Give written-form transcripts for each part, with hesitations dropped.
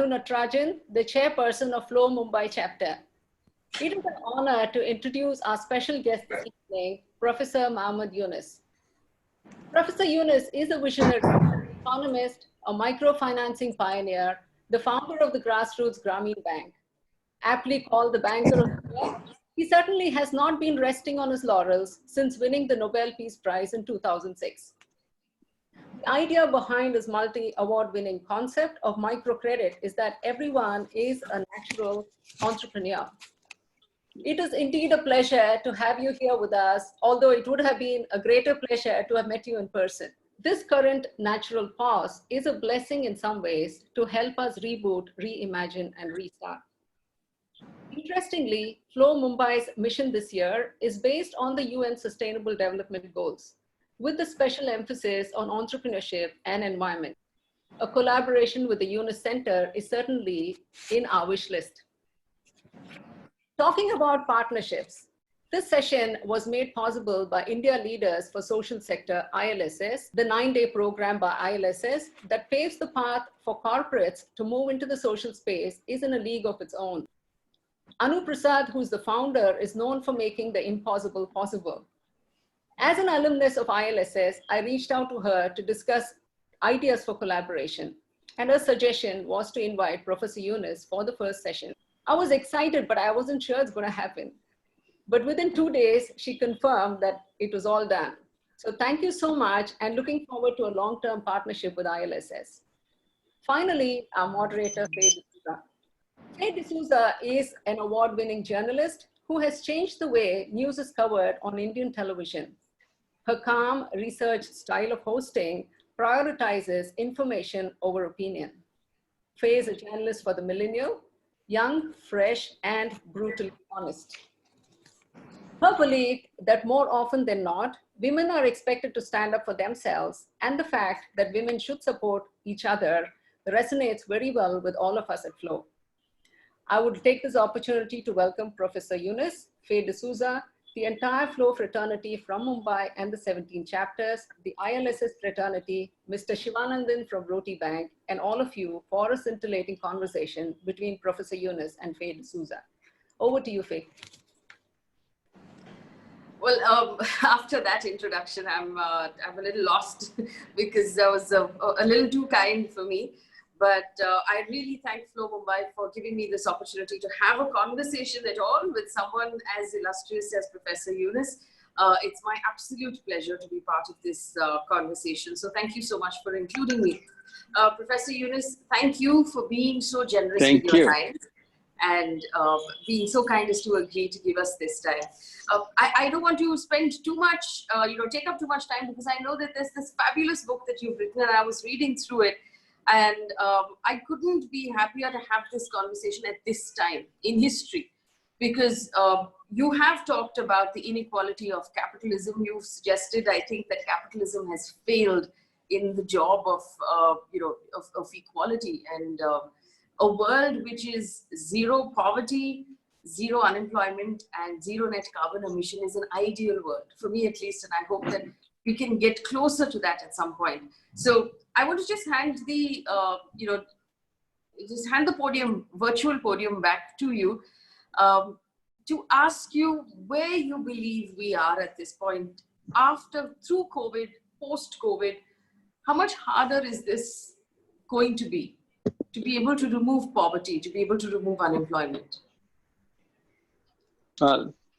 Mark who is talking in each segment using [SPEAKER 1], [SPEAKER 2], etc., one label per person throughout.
[SPEAKER 1] Natarajan, the chairperson of Flo Mumbai chapter. It is an honor to introduce our special guest this evening, Professor Mohammed Yunus. Professor Yunus is a visionary economist, a microfinancing pioneer, the founder of the grassroots Grameen Bank. Aptly called the banker of the year, he certainly has not been resting on his laurels since winning the Nobel Peace Prize in 2006. The idea behind this multi-award winning concept of microcredit is that everyone is a natural entrepreneur. It is indeed a pleasure to have you here with us, although it would have been a greater pleasure to have met you in person. This current natural pause is a blessing in some ways to help us reboot, reimagine, and restart. Interestingly, Flo Mumbai's mission this year is based on the UN Sustainable Development Goals, with the special emphasis on entrepreneurship and environment. A collaboration with the Yunus Center is certainly in our wish list. Talking about partnerships, this session was made possible by India Leaders for Social Sector, ILSS, the 9-day program by ILSS that paves the path for corporates to move into the social space is in a league of its own. Anu Prasad, who's the founder, is known for making the impossible possible. As an alumnus of ILSS, I reached out to her to discuss ideas for collaboration, and her suggestion was to invite Professor Yunus for the first session. I was excited, but I wasn't sure it's going to happen. But within 2 days, she confirmed that it was all done. So thank you so much, and looking forward to a long-term partnership with ILSS. Finally, our moderator, Faye D'Souza. Faye D'Souza is an award-winning journalist who has changed the way news is covered on Indian television. Her calm research style of hosting prioritizes information over opinion. Faye is a journalist for the millennial, young, fresh, and brutally honest. Her belief that more often than not, women are expected to stand up for themselves, and the fact that women should support each other resonates very well with all of us at Flo. I would take this opportunity to welcome Professor Yunus, Faye D'Souza, the entire Flo fraternity from Mumbai and the 17 chapters, the ILSS fraternity, Mr. Shivanandan from Roti Bank, and all of you for a scintillating conversation between Professor Yunus and Faye D'Souza. Over to you, Faye.
[SPEAKER 2] Well, after that introduction, I'm a little lost because that was a little too kind for me. But I really thank Flo Mumbai for giving me this opportunity to have a conversation at all with someone as illustrious as Professor Yunus. It's my absolute pleasure to be part of this conversation. So thank you so much for including me. Professor Yunus, thank you for being so generous with your time and being so kind as to agree to give us this time. I don't want to spend too much, take up too much time, because I know that there's this fabulous book that you've written and I was reading through it. And I couldn't be happier to have this conversation at this time in history, because you have talked about the inequality of capitalism. You've suggested, I think, that capitalism has failed in the job of equality, and a world which is zero poverty, zero unemployment, and zero net carbon emission is an ideal world for me, at least. And I hope that we can get closer to that at some point. So I want to just hand the, virtual podium back to you to ask you where you believe we are at this point through COVID, post-COVID. How much harder is this going to be able to remove poverty, to be able to remove unemployment?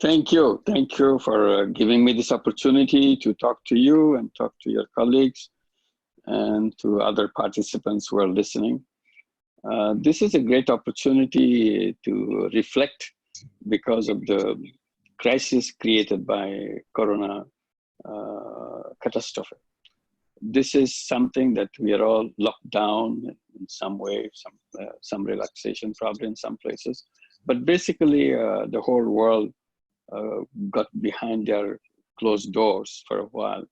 [SPEAKER 3] Thank you. Thank you for giving me this opportunity to talk to you and talk to your colleagues and to other participants who are listening. This is a great opportunity to reflect because of the crisis created by Corona catastrophe. This is something that we are all locked down in some way, some relaxation probably in some places. But basically, the whole world got behind their closed doors for a while.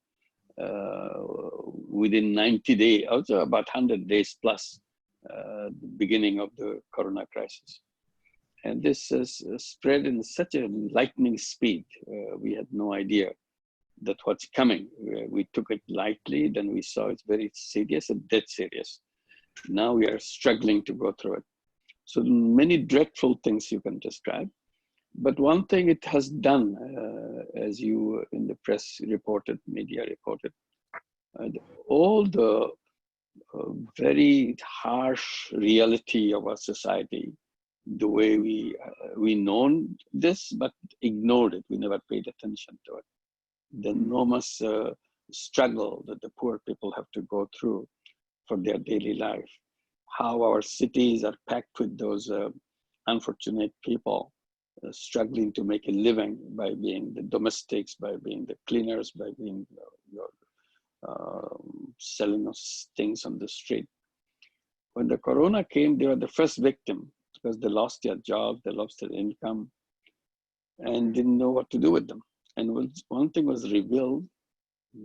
[SPEAKER 3] Within 90 days, also about 100 days plus, the beginning of the Corona crisis. And this has spread in such a lightning speed. We had no idea that what's coming. We took it lightly, then we saw it's very serious and dead serious. Now we are struggling to go through it. So many dreadful things you can describe. But one thing it has done, as you in the press reported, media reported, all the very harsh reality of our society, the way we known this, but ignored it. We never paid attention to it. The enormous struggle that the poor people have to go through for their daily life. How our cities are packed with those unfortunate people struggling to make a living by being the domestics, by being the cleaners, by being selling of things on the street. When the corona came, they were the first victim because they lost their jobs, they lost their income, and didn't know what to do with them. And one thing was revealed,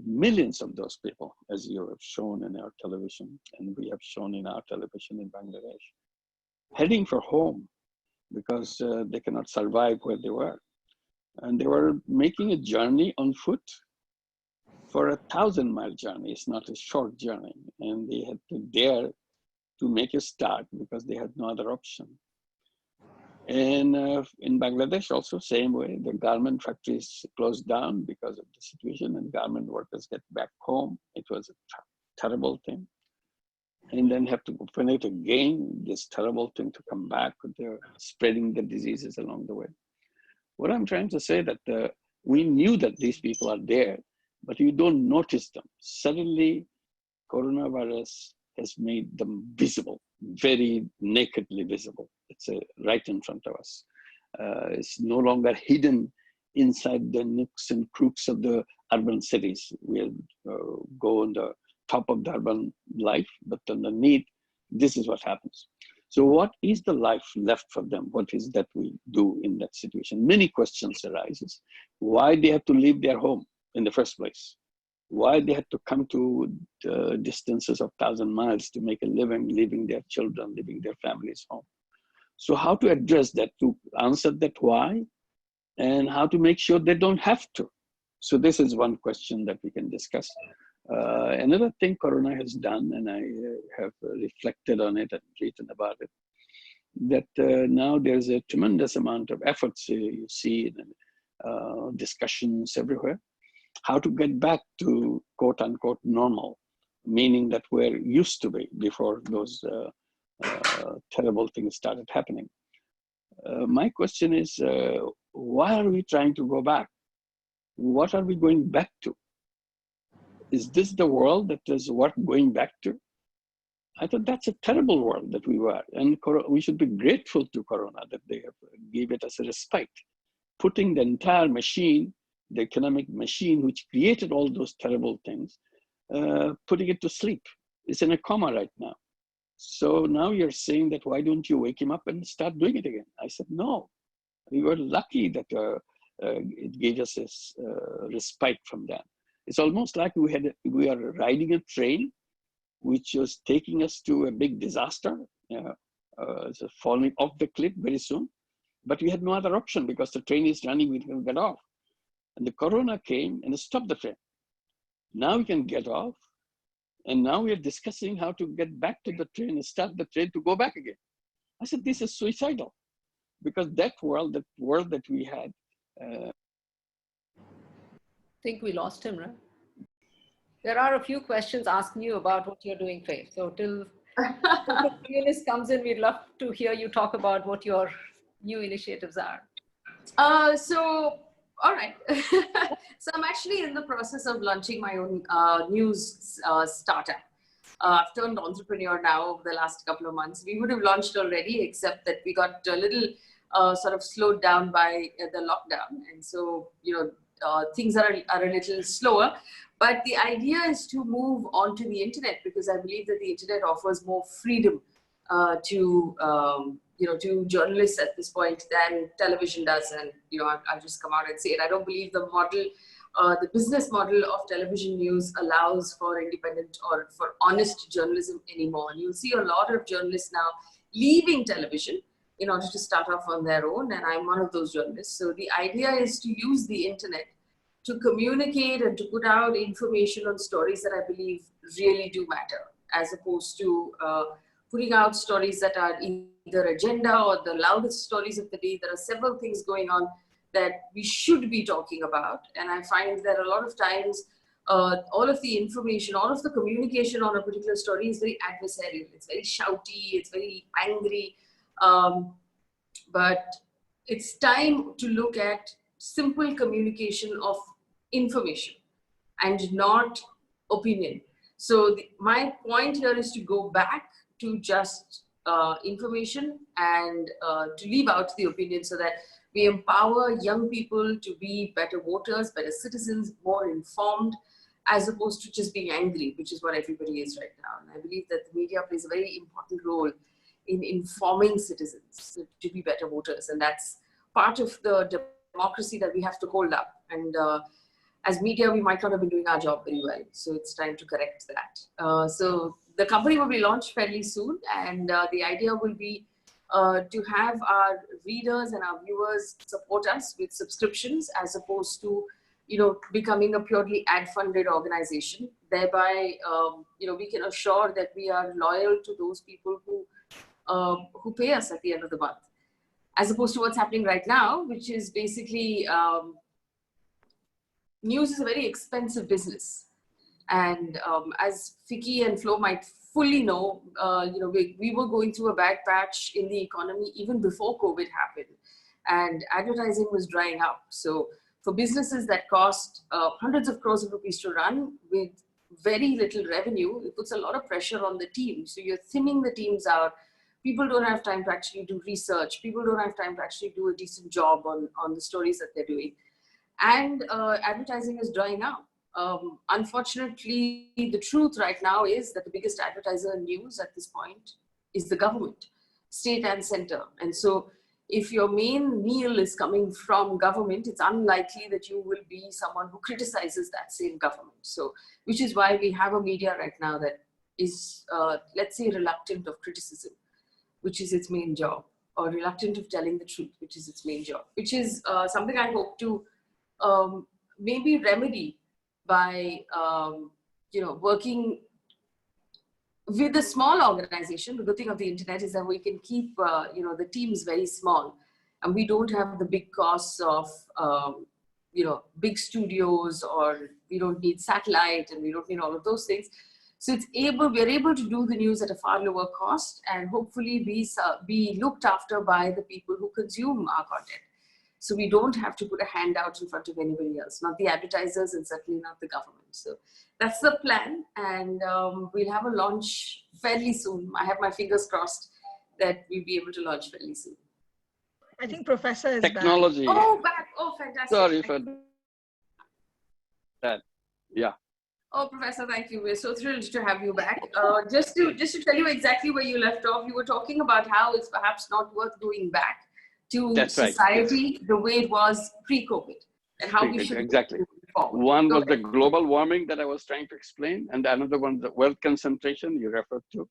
[SPEAKER 3] millions of those people, as you have shown in our television, and we have shown in our television in Bangladesh, heading for home because they cannot survive where they were. And they were making a journey on foot for a 1,000-mile journey. It's not a short journey. And they had to dare to make a start because they had no other option. And in Bangladesh also, same way, the garment factories closed down because of the situation, and garment workers get back home. It was a terrible thing. And then have to open it again, this terrible thing to come back, they're spreading the diseases along the way. What I'm trying to say that we knew that these people are there, but you don't notice them. Suddenly, coronavirus has made them visible, very nakedly visible. It's right in front of us. It's no longer hidden inside the nooks and crooks of the urban cities. We'll go on the top of the urban life, but underneath, this is what happens. So what is the life left for them? What is that we do in that situation? Many questions arises. Why they have to leave their home in the first place? Why they had to come to the distances of 1,000 miles to make a living, leaving their children, leaving their families home? So how to address that, to answer that why, and how to make sure they don't have to. So this is one question that we can discuss. Another thing Corona has done, and I have reflected on it and written about it, that now there's a tremendous amount of efforts you see in discussions everywhere, how to get back to quote unquote normal, meaning that we're used to be before those terrible things started happening. My question is, why are we trying to go back? What are we going back to? Is this the world that is worth going back to? I thought that's a terrible world that we were. And we should be grateful to Corona that they have gave it as a respite. Putting the entire machine, the economic machine, which created all those terrible things, putting it to sleep. It's in a coma right now. So now you're saying that, why don't you wake him up and start doing it again? I said, no, we were lucky that it gave us a respite from that. It's almost like we are riding a train which was taking us to a big disaster, so falling off the cliff very soon. But we had no other option because the train is running, we can get off. And the Corona came and stopped the train. Now we can get off. And now we are discussing how to get back to the train and start the train to go back again. I said, this is suicidal. Because that world that we had. I
[SPEAKER 1] think we lost him, right? There are a few questions asking you about what you're doing, Faye. So till Yunus comes in, we'd love to hear you talk about what your new initiatives are.
[SPEAKER 2] All right. So I'm actually in the process of launching my own news startup. I've turned entrepreneur now over the last couple of months. We would have launched already, except that we got a little sort of slowed down by the lockdown. And so, things are a little slower. But the idea is to move onto the internet, because I believe that the internet offers more freedom to journalists at this point than television does. And I'll just come out and say it. I don't believe the model, the business model of television news allows for independent or for honest journalism anymore. And you'll see a lot of journalists now leaving television in order to start off on their own, and I'm one of those journalists. So the idea is to use the internet to communicate and to put out information on stories that I believe really do matter, as opposed to putting out stories that are either agenda or the loudest stories of the day. There are several things going on that we should be talking about. And I find that a lot of times, all of the information, all of the communication on a particular story is very adversarial. It's very shouty, it's very angry. But it's time to look at simple communication of information and not opinion. So my point here is to go back to just information and to leave out the opinion so that we empower young people to be better voters, better citizens, more informed, as opposed to just being angry, which is what everybody is right now. And I believe that the media plays a very important role in informing citizens to be better voters. And that's part of the democracy that we have to hold up. And as media, we might not have been doing our job very well. So it's time to correct that. So the company will be launched fairly soon. And the idea will be to have our readers and our viewers support us with subscriptions as opposed to, becoming a purely ad-funded organization. Thereby, we can assure that we are loyal to those people who pay us at the end of the month, as opposed to what's happening right now, which is basically news is a very expensive business. And as FICCI and Flo might fully know, we were going through a bad patch in the economy even before COVID happened, and advertising was drying up. So for businesses that cost hundreds of crores of rupees to run with very little revenue, it puts a lot of pressure on the team. So you're thinning the teams out. People don't have time to actually do research. People don't have time to actually do a decent job on the stories that they're doing. And advertising is drying out. Unfortunately, the truth right now is that the biggest advertiser in news at this point is the government, state and center. And so if your main meal is coming from government, it's unlikely that you will be someone who criticizes that same government. So, which is why we have a media right now that is, let's say, reluctant of criticism, which is its main job, or reluctant of telling the truth, which is its main job, which is something I hope to maybe remedy by, working with a small organization. The good thing of the internet is that we can keep, the teams very small, and we don't have the big costs of, big studios, or we don't need satellite, and we don't need all of those things. So we're able to do the news at a far lower cost, and hopefully be looked after by the people who consume our content. So we don't have to put a handout in front of anybody else, not the advertisers and certainly not the government. So that's the plan, and we'll have a launch fairly soon. I have my fingers crossed that we'll be able to launch fairly soon.
[SPEAKER 4] I think Professor is
[SPEAKER 3] Technology.
[SPEAKER 4] back.
[SPEAKER 2] Oh, back. Oh, fantastic.
[SPEAKER 3] Sorry for that. Yeah.
[SPEAKER 2] Oh, Professor, thank you. We're so thrilled to have you back. Just to tell you exactly where you left off, you were talking about how it's perhaps not worth going back to society the way it was pre-COVID, and how we should
[SPEAKER 3] exactly.
[SPEAKER 2] move forward.
[SPEAKER 3] One was the global warming that I was trying to explain, and another one, the wealth concentration you referred to.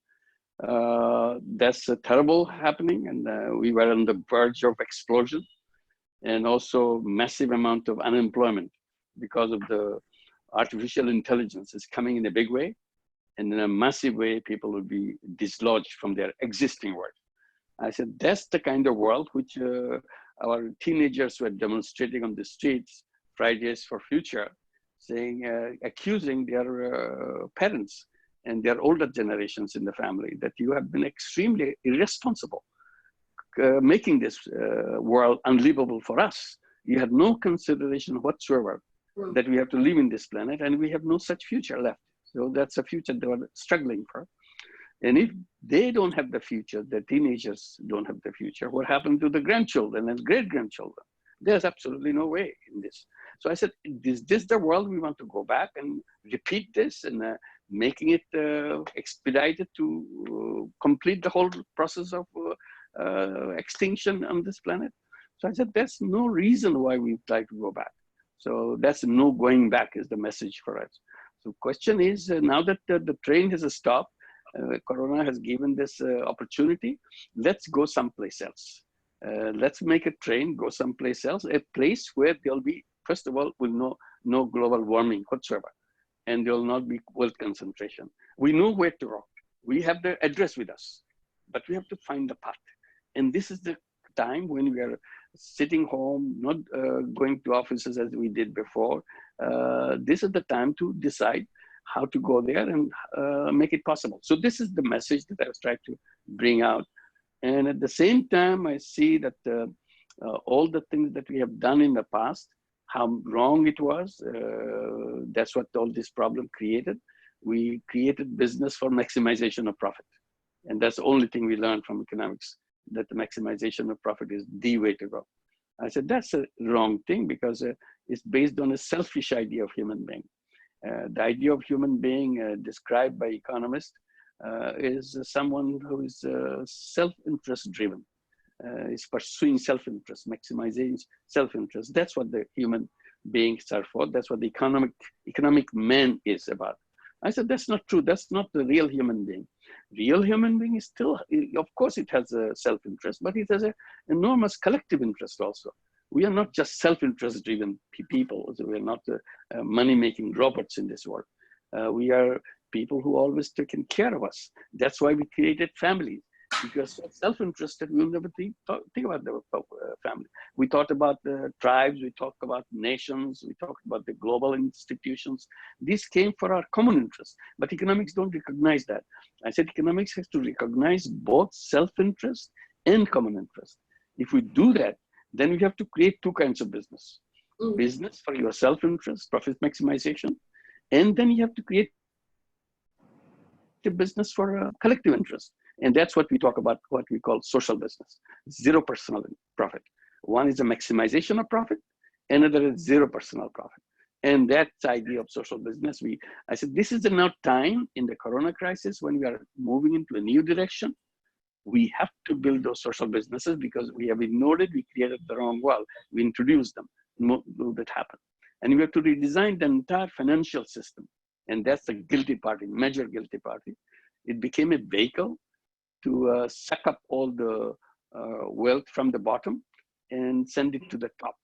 [SPEAKER 3] That's a terrible happening, and we were on the verge of explosion, and also massive amount of unemployment because of the artificial intelligence is coming in a big way, and in a massive way, people will be dislodged from their existing work. I said, that's the kind of world which our teenagers were demonstrating on the streets, Fridays for Future, saying, accusing their parents and their older generations in the family that you have been extremely irresponsible, making this world unlivable for us. You had no consideration whatsoever that we have to live in this planet, and we have no such future left. So that's a future they were struggling for. And if they don't have the future, the teenagers don't have the future, what happened to the grandchildren and great-grandchildren? There's absolutely no way in this. So I said, is this the world we want to go back and repeat this, and making it expedited to complete the whole process of extinction on this planet? So I said, there's no reason why we try to go back. So that's no going back is the message for us. So question is, now that the train has stopped, Corona has given this opportunity, let's go someplace else. Let's make a train, go someplace else, a place where there'll be, first of all, no global warming whatsoever, and there will not be wealth concentration. We know where to go. We have the address with us. but we have to find the path. And this is the time when we are sitting home, not going to offices as we did before. This is the time to decide how to go there and make it possible. So this is the message that I was trying to bring out. And at the same time, I see that all the things that we have done in the past, how wrong it was. That's what all this problem created. We created business for maximization of profit. And that's the only thing we learned from economics, that the maximization of profit is the way to go. I said, that's a wrong thing because it's based on a selfish idea of human being. The idea of human being described by economists is someone who is self-interest driven, is pursuing self-interest, maximizing self-interest. That's what the human beings are for. That's what the economic man is about. I said, that's not true. That's not the real human being. Real human being is still, of course, it has a self-interest, but it has an enormous collective interest also. We are not just self-interest driven people. So we are not money-making robots in this world. We are people who always taken care of us. That's why we created families. Because self-interested, we'll never think about the family. We thought about the tribes, we talked about nations, we talked about the global institutions. These came for our common interest, but economics don't recognize that. I said economics has to recognize both self-interest and common interest. If we do that, then we have to create two kinds of business. Business for your self-interest, profit maximization, and then you have to create a business for collective interest. And that's what we talk about, what we call social business. Zero personal profit. One is a maximization of profit, another is zero personal profit. And that's the idea of social business. I said, this is now time in the Corona crisis when we are moving into a new direction. We have to build those social businesses because we have ignored it. We created the wrong world. We introduced them. Will that happen? And we have to redesign the entire financial system. And that's the guilty party, major guilty party. It became a vehicle to suck up all the wealth from the bottom and send it to the top.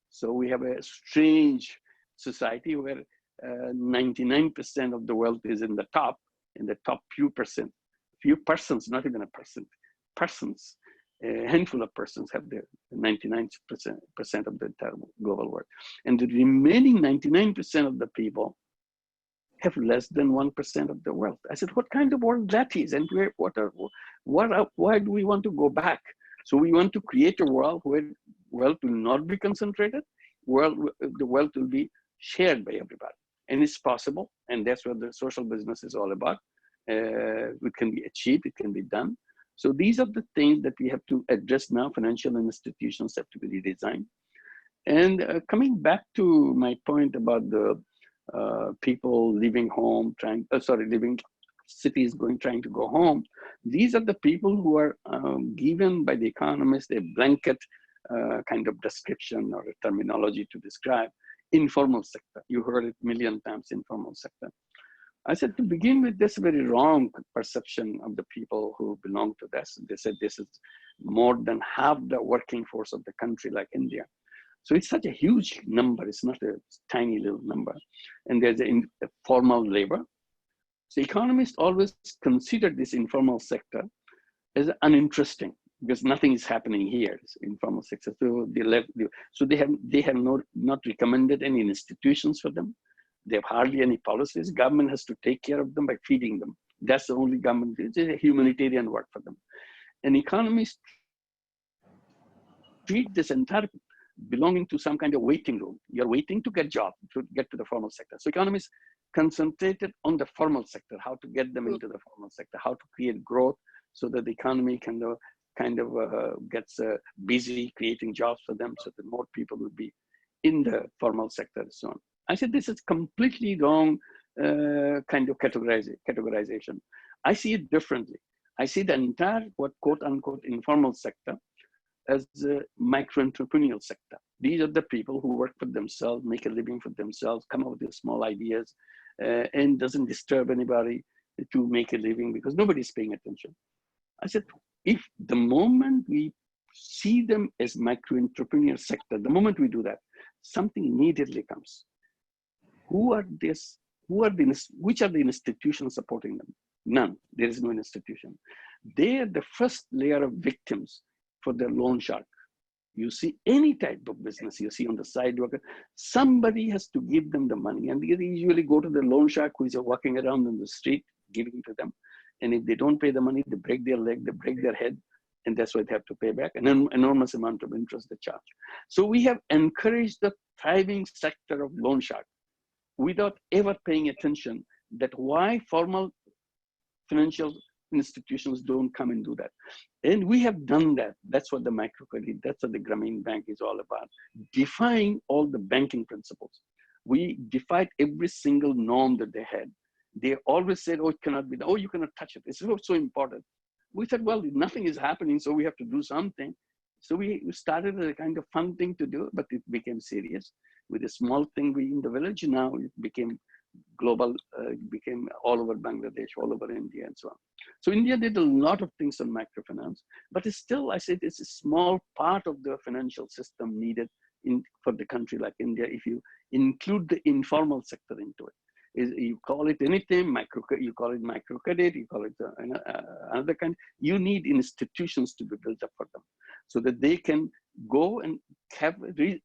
[SPEAKER 3] So we have a strange society where 99% of the wealth is in the top few persons, not even a person, persons, a handful of persons have the 99% of the entire global world. And the remaining 99% of the people have less than 1% of the wealth. I said, what kind of world that is? And why do we want to go back? So we want to create a world where wealth will not be concentrated, the wealth will be shared by everybody. And it's possible, and that's what the social business is all about. It can be achieved, it can be done. So these are the things that we have to address now. Financial institutions have to be redesigned. And coming back to my point about the people leaving home, leaving cities, trying to go home. These are the people who are given by the economists a blanket kind of description or a terminology to describe informal sector. You heard it a million times, informal sector. I said, to begin with, this very wrong perception of the people who belong to this. They said this is more than half the working force of the country, like India. So it's such a huge number. It's not a tiny little number. And there's a formal labor. So economists always consider this informal sector as uninteresting because nothing is happening here. It's informal sector. So they have not recommended any institutions for them. They have hardly any policies. Government has to take care of them by feeding them. That's the only government. It's a humanitarian work for them. And economists treat this entire belonging to some kind of waiting room. You're waiting to get job, to get to the formal sector. So economists concentrated on the formal sector, how to get them into the formal sector, how to create growth so that the economy gets busy creating jobs for them so that more people will be in the formal sector and so on. I said, this is completely wrong kind of categorization. I see it differently. I see the entire, quote unquote, informal sector as a micro-entrepreneurial sector. These are the people who work for themselves, make a living for themselves, come up with small ideas, and doesn't disturb anybody to make a living because nobody's paying attention. I said, if the moment we see them as micro-entrepreneurial sector, the moment we do that, something immediately comes. Which are the institutions supporting them? None. There is no institution.
[SPEAKER 5] They are the first layer of victims for the loan shark. You see any type of business you see on the sidewalk, somebody has to give them the money, and they usually go to the loan shark who is walking around on the street giving to them. And if they don't pay the money, they break their leg, they break their head, and that's why they have to pay back an enormous amount of interest they charge. So we have encouraged the thriving sector of loan shark without ever paying attention that why formal financial institutions don't come and do that. And we have done that. That's what the microcredit, that's what the Grameen Bank is all about, defying all the banking principles. We defied every single norm that they had. They always said, oh, it cannot be done. Oh, you cannot touch it. It's so important. We said, well, nothing is happening, so we have to do something. So we started a kind of fun thing to do, but it became serious. With a small thing in the village, now it became global, it became all over Bangladesh, all over India, and so on. So India did a lot of things on microfinance, but it's still, I said, it's a small part of the financial system needed for the country like India if you include the informal sector into it. You call it anything, you call it microcredit, you call it another kind. You need institutions to be built up for them so that they can go and have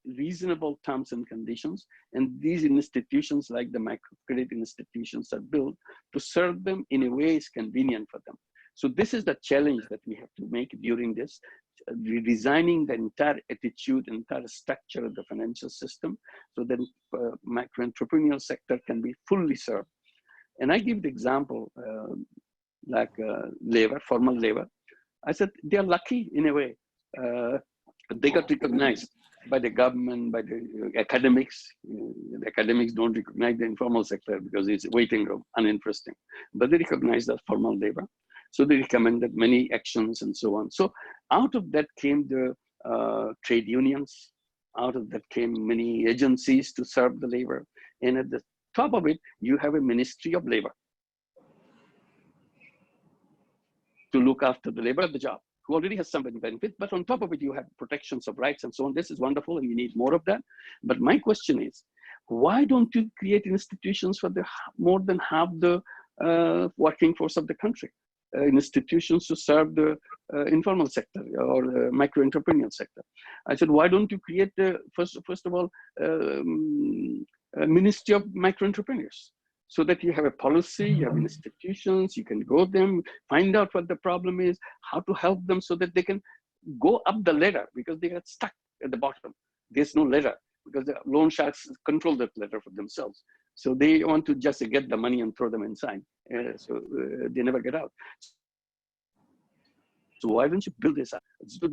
[SPEAKER 5] reasonable terms and conditions. And these institutions, like the microcredit institutions, are built to serve them in a way is convenient for them. So this is the challenge that we have to make during this, redesigning the entire attitude, entire structure of the financial system, so that micro-entrepreneurial sector can be fully served. And I give the example, like labor, formal labor. I said, they are lucky in a way. They got recognized by the government, by the academics. The academics don't recognize the informal sector because it's waiting room, uninteresting. But they recognize that formal labor. So they recommended many actions and so on. So out of that came the trade unions. Out of that came many agencies to serve the labor. And at the top of it, you have a Ministry of Labor to look after the labor of the job, who already has some benefit, but on top of it, you have protections of rights and so on. This is wonderful, and we need more of that. But my question is, why don't you create institutions for the more than half the working force of the country? Institutions to serve the informal sector or the micro-entrepreneurial sector. I said, why don't you create the, first of all, a Ministry of Micro-Entrepreneurs, so that you have a policy, you have institutions, you can go them, find out what the problem is, how to help them so that they can go up the ladder, because they got stuck at the bottom. There's no ladder because the loan sharks control that ladder for themselves. So they want to just get the money and throw them inside. So they never get out. So why don't you build this up? So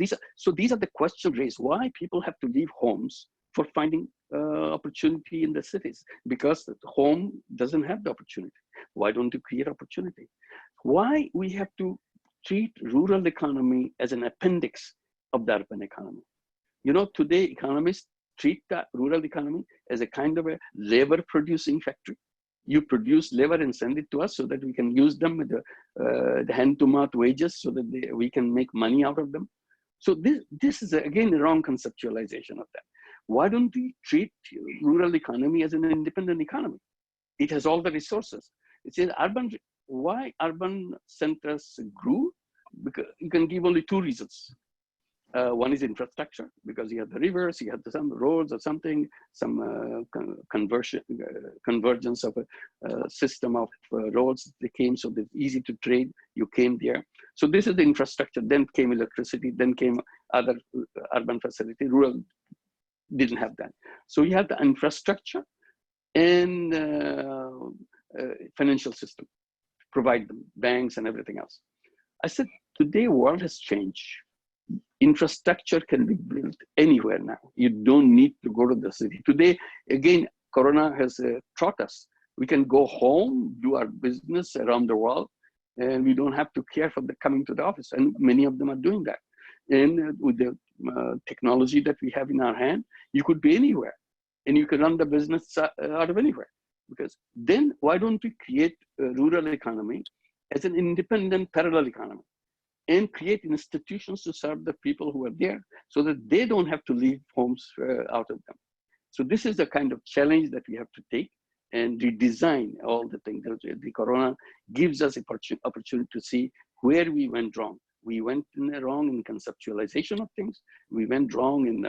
[SPEAKER 5] these are the questions raised. Why people have to leave homes for finding opportunity in the cities? Because the home doesn't have the opportunity. Why don't you create opportunity? Why we have to treat rural economy as an appendix of the urban economy? You know, today economists treat the rural economy as a kind of a labor producing factory. You produce labor and send it to us so that we can use them with the hand-to-mouth wages so that we can make money out of them. So this is, again, a wrong conceptualization of that. Why don't we treat rural economy as an independent economy? It has all the resources. It says why urban centers grew? Because you can give only two reasons. One is infrastructure, because you have the rivers, you have some roads or something, some convergence of a system of roads that came, so that it's easy to trade. You came there. So this is the infrastructure. Then came electricity, then came other urban facility. Rural didn't have that. So you have the infrastructure and financial system, provide them, banks and everything else. I said, today world has changed. Infrastructure can be built anywhere now. You don't need to go to the city. Today, again, Corona has taught us, we can go home, do our business around the world, and we don't have to care for the coming to the office. And many of them are doing that. And with the technology that we have in our hand, you could be anywhere. And you can run the business out of anywhere. Because then why don't we create a rural economy as an independent parallel economy? And create institutions to serve the people who are there so that they don't have to leave homes out of them. So this is the kind of challenge that we have to take and redesign all the things. The Corona gives us an opportunity to see where we went wrong. We went wrong in conceptualization of things. We went wrong in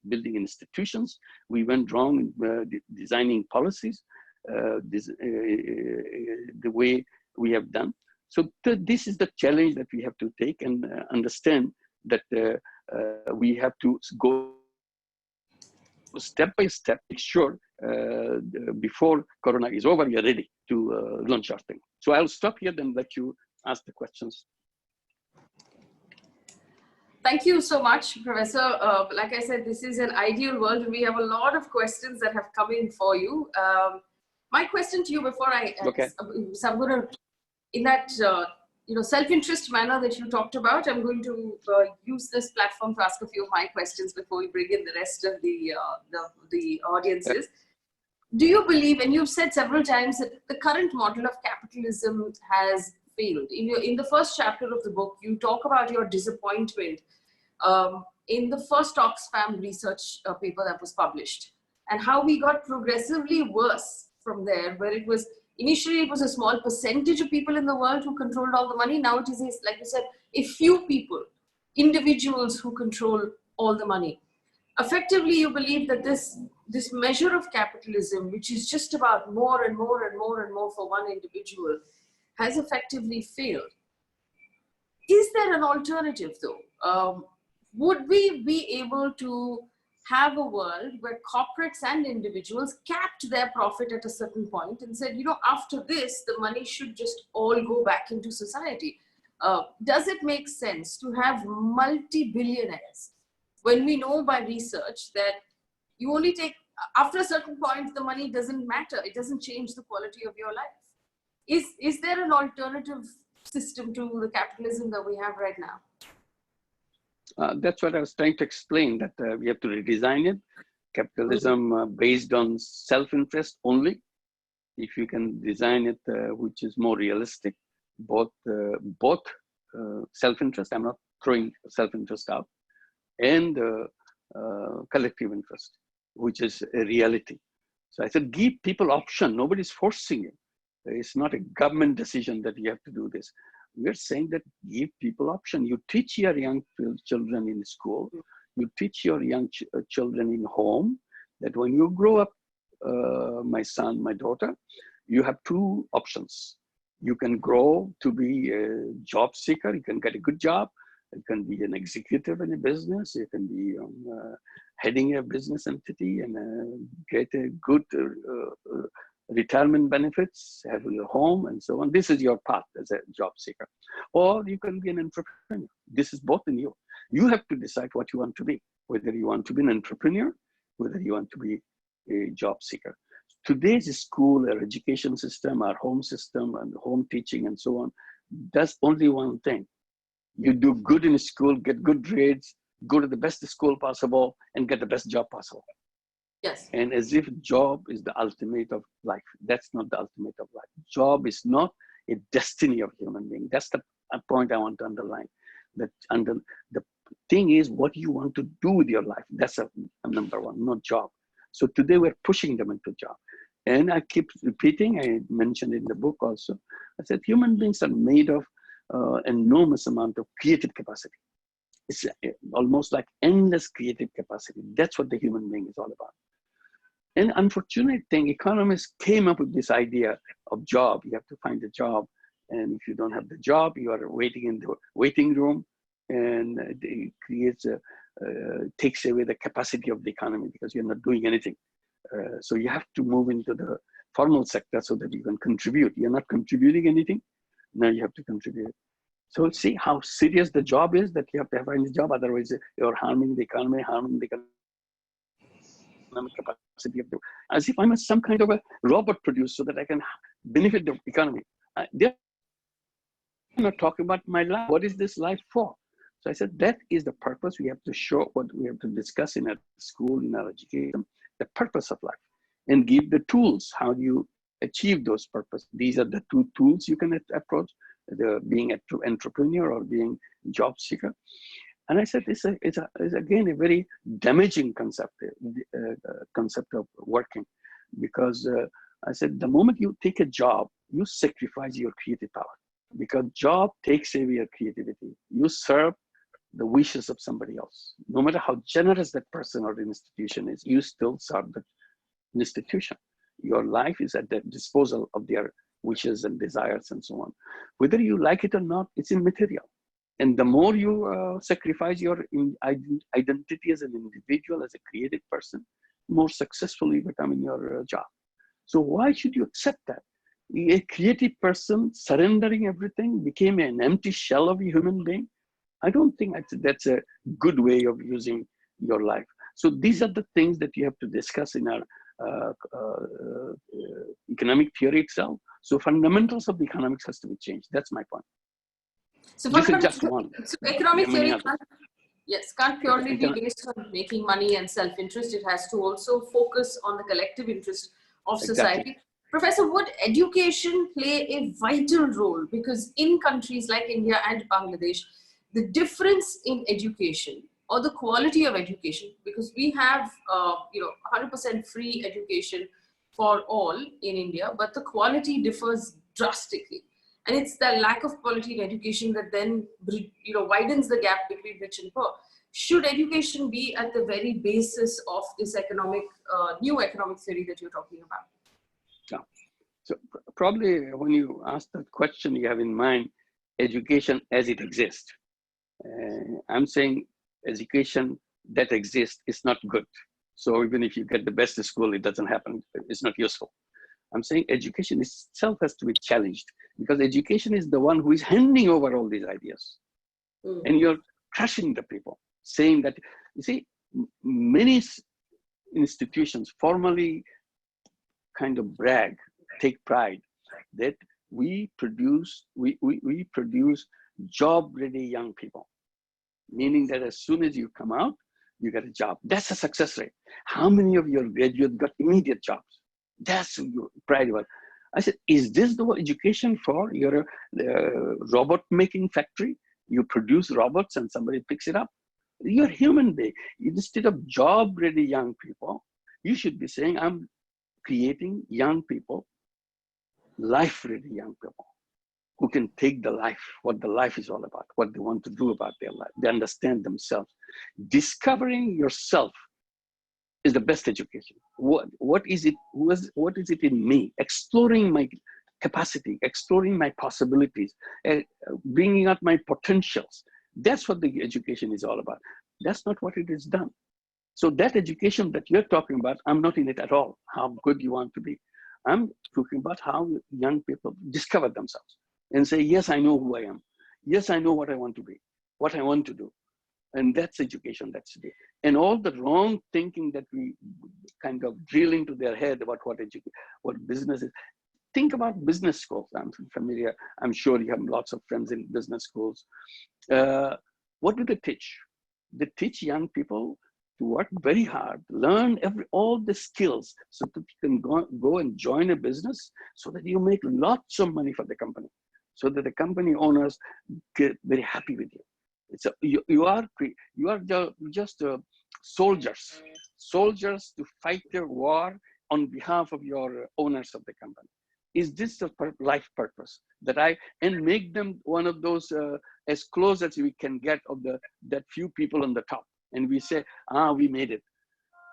[SPEAKER 5] building institutions. We went wrong in designing policies, the way we have done. So this is the challenge that we have to take and understand that we have to go step by step, make sure before Corona is over, we are ready to launch our thing. So I'll stop here and let you ask the questions.
[SPEAKER 2] Thank you so much, Professor. Like I said, this is an ideal world. We have a lot of questions that have come in for you. My question to you before I, so I'm going to, in that self-interest manner that you talked about, I'm going to use this platform to ask a few of my questions before we bring in the rest of the audiences. Do you believe, and you've said several times, that the current model of capitalism has failed? In the first chapter of the book, you talk about your disappointment in the first Oxfam research paper that was published, and how we got progressively worse from there, where it was initially it was a small percentage of people in the world who controlled all the money. Now it is, like you said, a few people, individuals who control all the money. Effectively, you believe that this measure of capitalism, which is just about more and more and more and more for one individual, has effectively failed. Is there an alternative though? Would we be able to have a world where corporates and individuals capped their profit at a certain point and said, after this, the money should just all go back into society? Does it make sense to have multi-billionaires when we know by research that you only take, after a certain point, the money doesn't matter. It doesn't change the quality of your life. Is there an alternative system to the capitalism that we have right now?
[SPEAKER 5] That's what I was trying to explain, that we have to redesign it. Capitalism based on self-interest only. If you can design it, which is more realistic, both self-interest, I'm not throwing self-interest out, and collective interest, which is a reality. So I said, give people option. Nobody's forcing you. It's not a government decision that you have to do this. We're saying that give people option. You teach your young children in school, you teach your young children in home, that when you grow up, my son, my daughter, you have two options. You can grow to be a job seeker, you can get a good job, you can be an executive in a business, you can be heading a business entity and get a good retirement benefits, have your home and so on. This is your path as a job seeker. Or you can be an entrepreneur. This is both in you. You have to decide what you want to be, whether you want to be an entrepreneur, whether you want to be a job seeker. Today's school, our education system, our home system and home teaching and so on, does only one thing. You do good in school, get good grades, go to the best school possible and get the best job possible.
[SPEAKER 2] Yes.
[SPEAKER 5] And as if job is the ultimate of life. That's not the ultimate of life. Job is not a destiny of human being. That's the point I want to underline. That the thing is what you want to do with your life. That's a number one, not job. So today we're pushing them into job. And I keep repeating, I mentioned in the book also, I said human beings are made of enormous amount of creative capacity. It's almost like endless creative capacity. That's what the human being is all about. And unfortunate thing, economists came up with this idea of job. You have to find a job. And if you don't have the job, you are waiting in the waiting room, and it creates takes away the capacity of the economy because you're not doing anything. So you have to move into the formal sector so that you can contribute. You're not contributing anything. Now you have to contribute. So see how serious the job is, that you have to find a job. Otherwise, you're harming the economy, harming the economic capacity of the, as if I'm some kind of a robot produced so that I can benefit the economy. They're not talking about my life. What is this life for? So I said, that is the purpose. We have to show what we have to discuss in our school, in our education, the purpose of life, and give the tools. How do you achieve those purposes? These are the two tools you can approach, the being an entrepreneur or being job seeker. And I said, it's again a very damaging concept of working, because I said, the moment you take a job, you sacrifice your creative power. because job takes away your creativity. You serve the wishes of somebody else. No matter how generous that person or the institution is, you still serve the institution. Your life is at the disposal of their wishes and desires and so on. Whether you like it or not, it's immaterial. And the more you sacrifice your identity as an individual, as a creative person, more successful you become in your job. So why should you accept that? A creative person surrendering everything became an empty shell of a human being. I don't think that's a good way of using your life. So these are the things that you have to discuss in our economic theory itself. So fundamentals of the economics has to be changed. That's my point.
[SPEAKER 2] So,
[SPEAKER 5] This is just one.
[SPEAKER 2] So economic theory can't purely be
[SPEAKER 5] Economic-
[SPEAKER 2] based on making money and self-interest. It has to also focus on the collective interest of society.
[SPEAKER 5] Exactly.
[SPEAKER 2] Professor, would education play a vital role? Because in countries like India and Bangladesh, the difference in education or the quality of education, because we have 100% free education for all in India, but the quality differs drastically. And it's the lack of quality in education that then widens the gap between rich and poor. Should education be at the very basis of this new economic theory that you're talking about?
[SPEAKER 5] No. So probably when you ask that question, you have in mind education as it exists. I'm saying education that exists is not good. So even if you get the best school, it doesn't happen. It's not useful. I'm saying education itself has to be challenged, because education is the one who is handing over all these ideas. And you're crushing the people, saying that, you see, many institutions formally kind of brag, take pride that we produce job-ready young people, meaning that as soon as you come out, you get a job. That's a success rate. How many of your graduates got immediate jobs? That's what you're proud about. I said, is this the education for your robot making factory? You produce robots and somebody picks it up. You're human being. Instead of job-ready young people, you should be saying, I'm creating young people, life-ready young people, who can take the life, what the life is all about, what they want to do about their life. They understand themselves. Discovering yourself is the best education. What is it in me? Exploring my capacity, exploring my possibilities, bringing out my potentials. That's what the education is all about. That's not what it is done. So that education that you're talking about, I'm not in it at all, how good you want to be. I'm talking about how young people discover themselves and say, yes, I know who I am. Yes, I know what I want to be, what I want to do. And that's education, that's it. And all the wrong thinking that we kind of drill into their head about what business is. Think about business schools. I'm familiar. I'm sure you have lots of friends in business schools. What do they teach? They teach young people to work very hard, learn all the skills so that you can go and join a business so that you make lots of money for the company, so that the company owners get very happy with you. So you are just soldiers to fight their war on behalf of your owners of the company. Is this the life purpose and make them one of those as close as we can get of that few people on the top, and we say, we made it.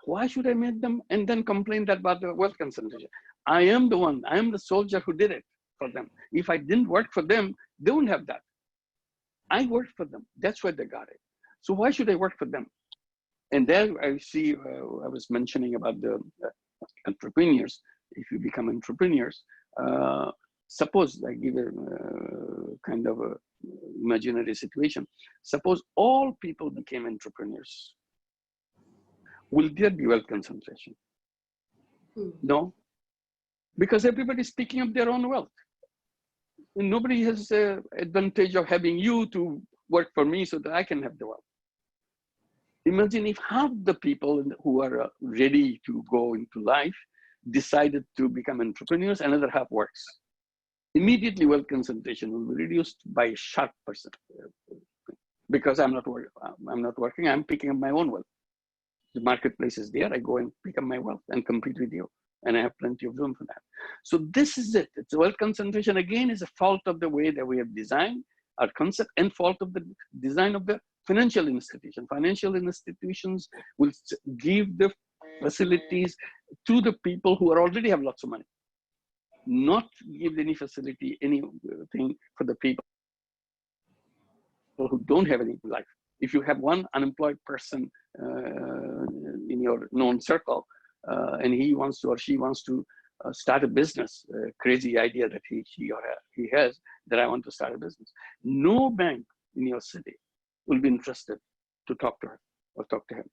[SPEAKER 5] Why should I make them and then complain about the wealth concentration? I am the soldier who did it for them. If I didn't work for them, they wouldn't have that. I worked for them. That's why they got it. So why should I work for them? And there I see, I was mentioning about the entrepreneurs. If you become entrepreneurs, suppose I give a kind of a imaginary situation. Suppose all people became entrepreneurs. Will there be wealth concentration? No, because everybody's picking up their own wealth. And nobody has the advantage of having you to work for me so that I can have the wealth. Imagine if half the people who are ready to go into life decided to become entrepreneurs, another half works. Immediately wealth concentration will be reduced by a sharp percent. Because I'm not working, I'm picking up my own wealth. The marketplace is there, I go and pick up my wealth and compete with you. and I have plenty of room for that. So this is it. It's wealth concentration again is a fault of the way that we have designed our concept and fault of the design of the financial institution. Financial institutions will give the facilities to the people who already have lots of money, not give any facility, anything for the people who don't have any life. If you have one unemployed person in your known circle, and he wants to or she wants to start a business, crazy idea that he has, that I want to start a business. No bank in your city will be interested to talk to her or talk to him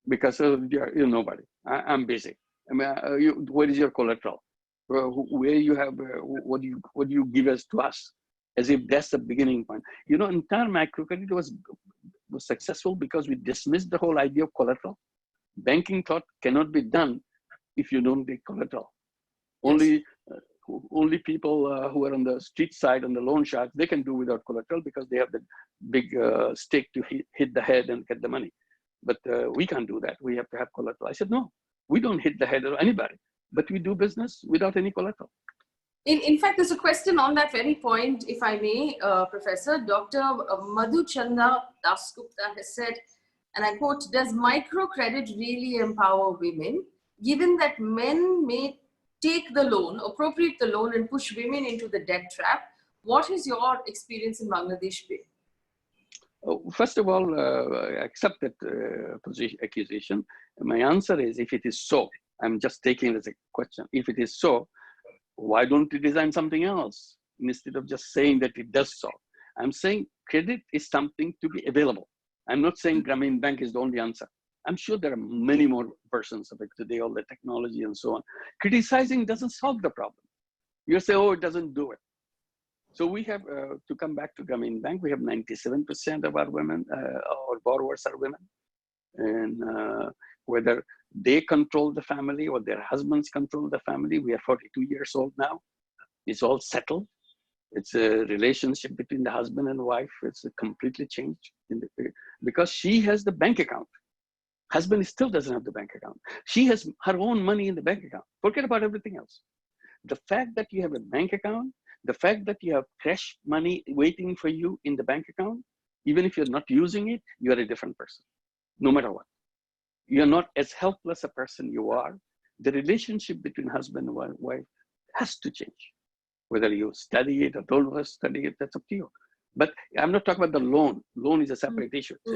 [SPEAKER 5] because you're nobody. I'm busy. I mean, where is your collateral? Where you have, what do you give us to us? As if that's the beginning point. You know, entire microcredit was successful because we dismissed the whole idea of collateral. Banking thought cannot be done if you don't take collateral. Yes. Only people who are on the street side, on the loan sharks, they can do without collateral because they have the big stake to hit the head and get the money. But we can't do that. We have to have collateral. I said, no, we don't hit the head of anybody, but we do business without any collateral.
[SPEAKER 2] In fact, there's a question on that very point, if I may, Professor. Dr. Madhu Chanda Dasgupta has said, and I quote, does microcredit really empower women, given that men may take the loan, appropriate the loan and push women into the debt trap? What is your experience in Bangladesh been?
[SPEAKER 5] First of all, I accept that accusation. My answer is, if it is so, I'm just taking it as a question. If it is so, why don't you design something else instead of just saying that it does so? I'm saying credit is something to be available. I'm not saying Grameen Bank is the only answer. I'm sure there are many more versions of it today, all the technology and so on. Criticizing doesn't solve the problem. You say, oh, it doesn't do it. So we have, to come back to Grameen Bank, we have 97% of our women, our borrowers are women. And whether they control the family or their husbands control the family, we are 42 years old now. It's all settled. It's a relationship between the husband and wife. It's completely changed because she has the bank account. Husband still doesn't have the bank account. She has her own money in the bank account. Forget about everything else. The fact that you have a bank account, the fact that you have cash money waiting for you in the bank account, even if you're not using it, you're a different person, no matter what. You're not as helpless a person you are. The relationship between husband and wife has to change. Whether you study it or don't study it, that's up to you. But I'm not talking about the loan. Loan is a separate issue. He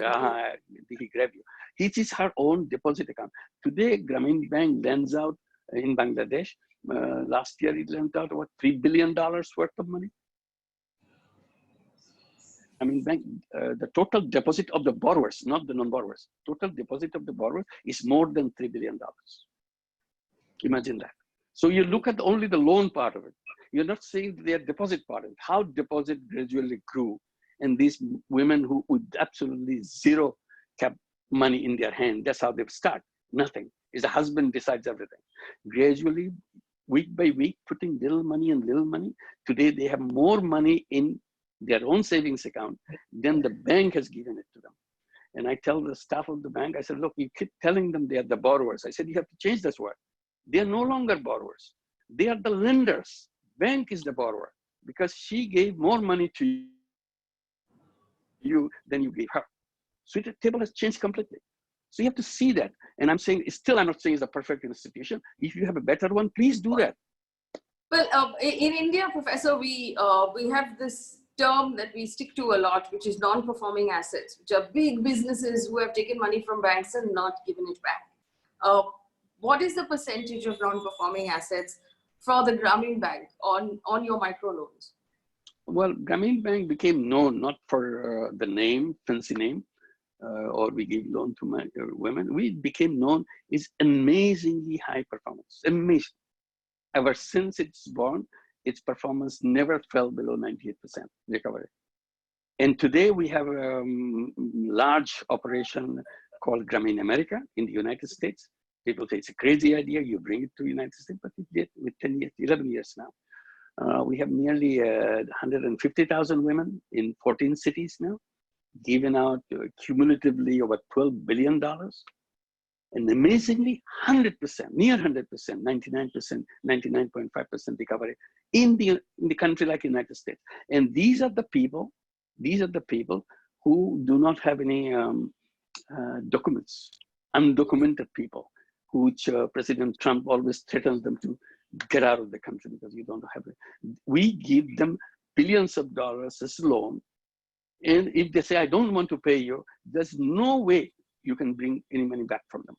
[SPEAKER 5] grabbed you. It is her own deposit account. Today, Grameen Bank lends out in Bangladesh. Last year, it lent out about $3 billion worth of money. I mean, the total deposit of the borrowers, not the non-borrowers, total deposit of the borrowers is more than $3 billion. Imagine that. So you look at only the loan part of it. You're not seeing their deposit part of it, how deposit gradually grew. And these women who with absolutely zero kept money in their hand, that's how they start. Nothing. Is the husband decides everything. Gradually, week by week, putting little money and little money. Today, they have more money in their own savings account than the bank has given it to them. And I tell the staff of the bank, I said, look, you keep telling them they are the borrowers. I said, you have to change this word. They are no longer borrowers. They are the lenders. Bank is the borrower because she gave more money to you than you gave her. So the table has changed completely. So you have to see that. And I'm saying, still, I'm not saying it's a perfect institution. If you have a better one, please do that.
[SPEAKER 2] Well, in India, Professor, we have this term that we stick to a lot, which is non-performing assets, which are big businesses who have taken money from banks and not given it back. What is the percentage of non-performing assets for the Grameen Bank on your microloans? Well,
[SPEAKER 5] Grameen Bank became known not for the name, fancy name, or we give loan to women. We became known is amazingly high performance, amazing. Ever since it's born, its performance never fell below 98% recovery. And today we have a large operation called Grameen America in the United States. People say it's a crazy idea, you bring it to the United States, but it did with 10 years, 11 years now. We have nearly 150,000 women in 14 cities now, given out cumulatively over $12 billion. And amazingly, 100%, near 100%, 99%, 99.5% recovery in the country like United States. And these are the people who do not have any documents, undocumented people, which President Trump always threatens them to get out of the country because you don't have it. We give them billions of dollars as a loan. And if they say, I don't want to pay you, there's no way you can bring any money back from them.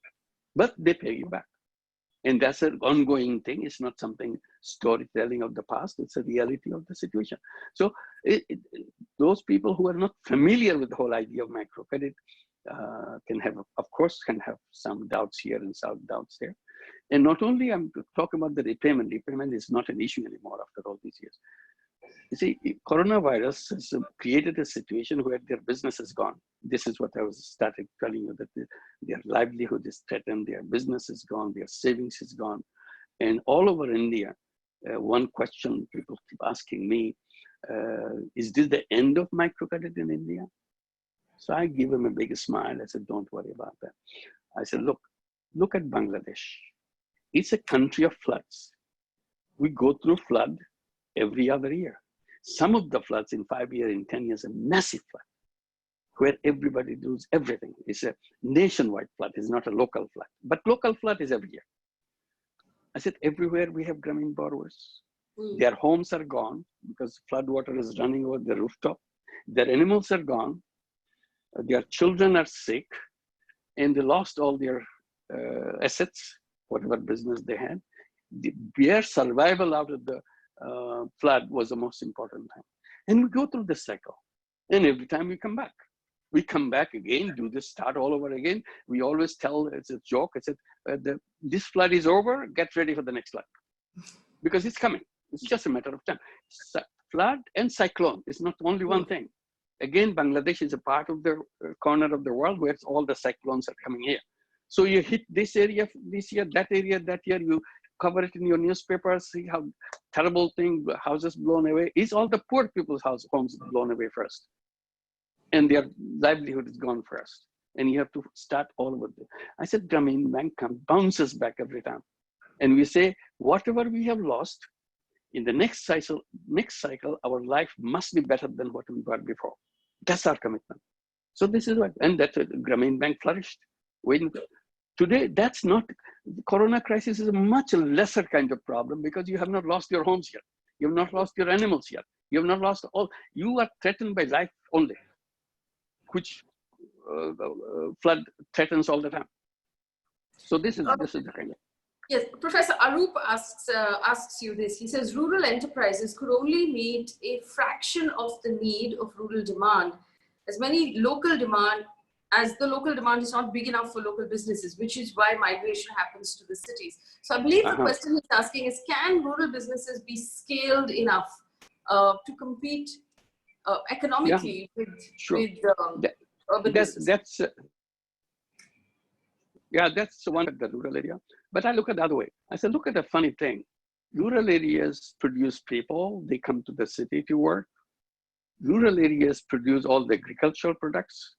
[SPEAKER 5] But they pay you back. And that's an ongoing thing. It's not something storytelling of the past. It's a reality of the situation. So those people who are not familiar with the whole idea of microcredit can have some doubts here and some doubts there. And not only I'm talking about the repayment. Repayment is not an issue anymore after all these years. You see, coronavirus has created a situation where their business is gone. This is what I was started telling you, that their livelihood is threatened, their business is gone, their savings is gone. And all over India, one question people keep asking me, is this the end of microcredit in India? So I give them a big smile. I said, don't worry about that. I said, look at Bangladesh. It's a country of floods. We go through flood every other year. Some of the floods in 5 years, in 10 years, a massive flood where everybody does everything. It's a nationwide flood. It's not a local flood, but local flood is every year. I said, everywhere we have Grameen borrowers. Their homes are gone because flood water is running over the rooftop. Their animals are gone. Their children are sick, and they lost all their assets, whatever business they had. Their survival out of the flood was the most important time. And we go through this cycle. And every time we come back again, do this, start all over again. We always tell, it's a joke, I said, this flood is over, get ready for the next flood. Because it's coming. It's just a matter of time. Flood and cyclone is not only one thing. Again, Bangladesh is a part of the corner of the world where all the cyclones are coming here. So you hit this area this year, that area that year, you cover it in your newspapers, see how terrible thing, houses blown away. It's all the poor people's homes blown away first. And their livelihood is gone first. And you have to start all over. I said, Grameen Bank bounces back every time. And we say, whatever we have lost, in the next cycle, our life must be better than what we got before. That's our commitment. So this is what, and that Grameen Bank flourished. Today, that's not, the corona crisis is a much lesser kind of problem because you have not lost your homes yet. You have not lost your animals yet. You have not lost all, you are threatened by life only, which flood threatens all the time. So this is the kind of.
[SPEAKER 2] Yes, Professor Arup asks you this. He says, rural enterprises could only meet a fraction of the need of rural demand, as the local demand is not big enough for local businesses, which is why migration happens to the cities. So I believe the question he's asking is, can rural businesses be scaled enough to compete economically with urban businesses?
[SPEAKER 5] That's one of the rural area. But I look at the other way. I said, look at the funny thing. Rural areas produce people. They come to the city to work. Rural areas produce all the agricultural products,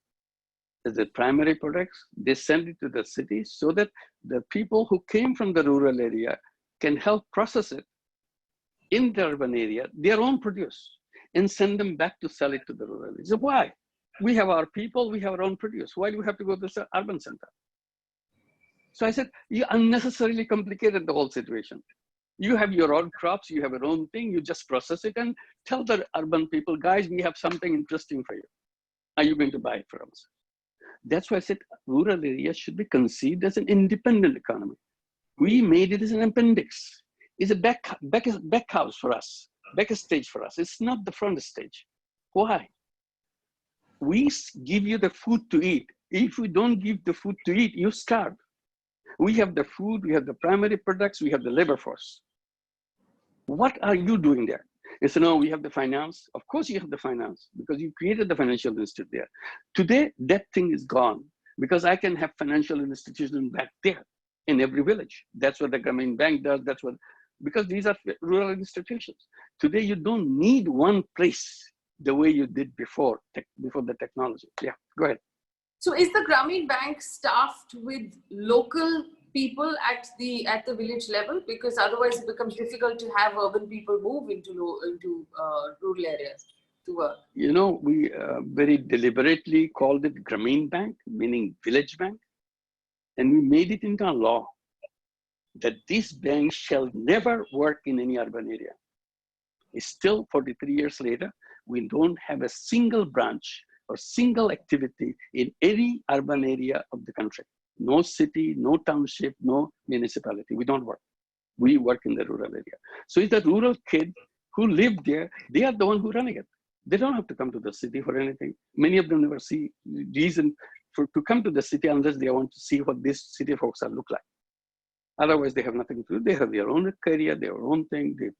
[SPEAKER 5] the primary products. They send it to the city so that the people who came from the rural area can help process it in the urban area, their own produce, and send them back to sell it to the rural area. So why? We have our people, we have our own produce. Why do we have to go to the urban center? So I said, you unnecessarily complicated the whole situation. You have your own crops, you have your own thing, you just process it and tell the urban people, guys, we have something interesting for you. Are you going to buy it from us? That's why I said rural areas should be conceived as an independent economy. We made it as an appendix. It's a back house for us, back stage for us. It's not the front stage. Why? We give you the food to eat. If we don't give the food to eat, you starve. We have the food, we have the primary products, we have the labor force. What are you doing there? They say, no, we have the finance. Of course you have the finance because you created the financial institute there. Today, that thing is gone because I can have financial institutions back there in every village. That's what the Grameen Bank does. That's what, because these are rural institutions. Today, you don't need one place the way you did before the technology. Yeah, go ahead.
[SPEAKER 2] So is the Grameen Bank staffed with local people at the village level? Because otherwise it becomes difficult to have urban people move into rural areas to work.
[SPEAKER 5] You know, we very deliberately called it Grameen Bank, meaning village bank. And we made it into a law that this bank shall never work in any urban area. It's still 43 years later, we don't have a single branch or single activity in any urban area of the country. No city, no township, no municipality. We don't work. We work in the rural area. So it's the rural kid who live there, they are the one who running it. They don't have to come to the city for anything. Many of them never see reason to come to the city unless they want to see what these city folks are look like. Otherwise, they have nothing to do. They have their own career, their own thing, the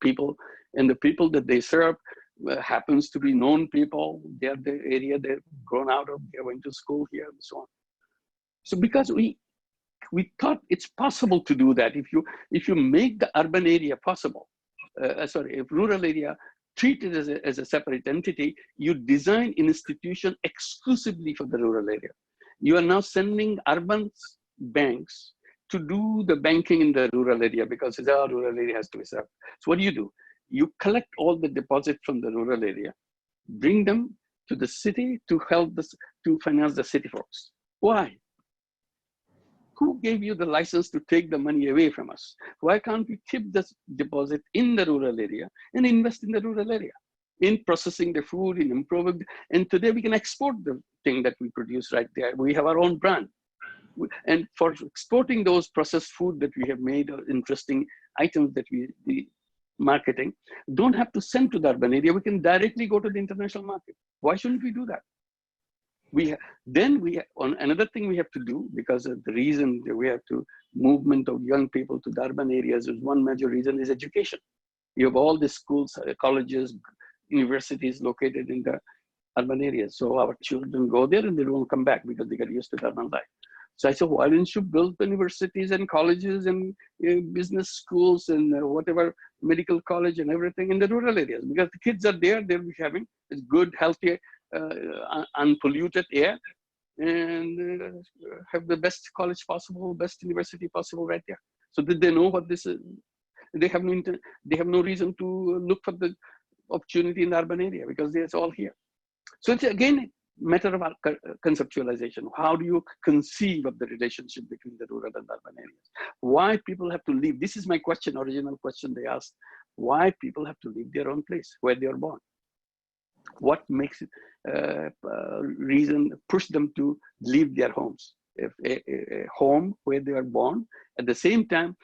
[SPEAKER 5] people, and the people that they serve happens to be known people. They're the area they've grown out of. They went to school here and so on. So because we thought it's possible to do that, if you make the urban area possible, if rural area treated as a separate entity, you design institution exclusively for the rural area. You are now sending urban banks to do the banking in the rural area because our rural area has to be served. So what do? You collect all the deposits from the rural area, bring them to the city to help to finance the city folks. Why? Who gave you the license to take the money away from us? Why can't we keep this deposit in the rural area and invest in the rural area, in processing the food, in improving, and today we can export the thing that we produce right there. We have our own brand. And for exporting those processed food that we have made, or interesting items that we marketing, don't have to send to the urban area. We can directly go to the international market. Why shouldn't we do that? On another thing we have to do, because of the reason that we have to movement of young people to the urban areas, is one major reason is education. You have all the schools, colleges, universities located in the urban areas. So our children go there and they don't come back because they get used to the urban life. So I said, why didn't you build universities and colleges and business schools and whatever, medical college and everything in the rural areas? Because the kids are there, they'll be having good, healthy, unpolluted air, and have the best college possible, best university possible right there. So did they know what this is? They have no reason to look for the opportunity in the urban area because it's all here. So it's again matter of conceptualization. How do you conceive of the relationship between the rural and urban areas? Why people have to leave? This is my question, original question they asked. Why people have to leave their own place where they are born? What makes it push them to leave their homes? If a home where they are born, at the same time,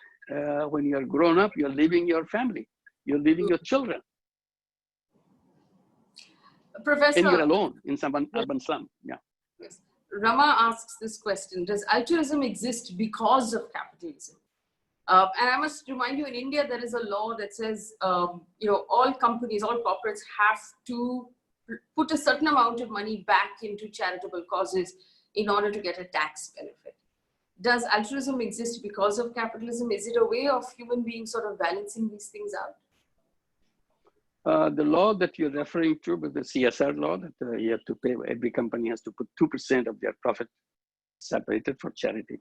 [SPEAKER 5] when you are grown up, you're leaving your family, you're leaving your children.
[SPEAKER 2] Professor,
[SPEAKER 5] and you're alone in some urban slum. Yeah.
[SPEAKER 2] Yes. Rama asks this question: does altruism exist because of capitalism? And I must remind you, in India, there is a law that says, all companies, all corporates have to put a certain amount of money back into charitable causes in order to get a tax benefit. Does altruism exist because of capitalism? Is it a way of human beings sort of balancing these things out?
[SPEAKER 5] The law that you're referring to, but the CSR law, that you have to pay, every company has to put 2% of their profit separated for charity.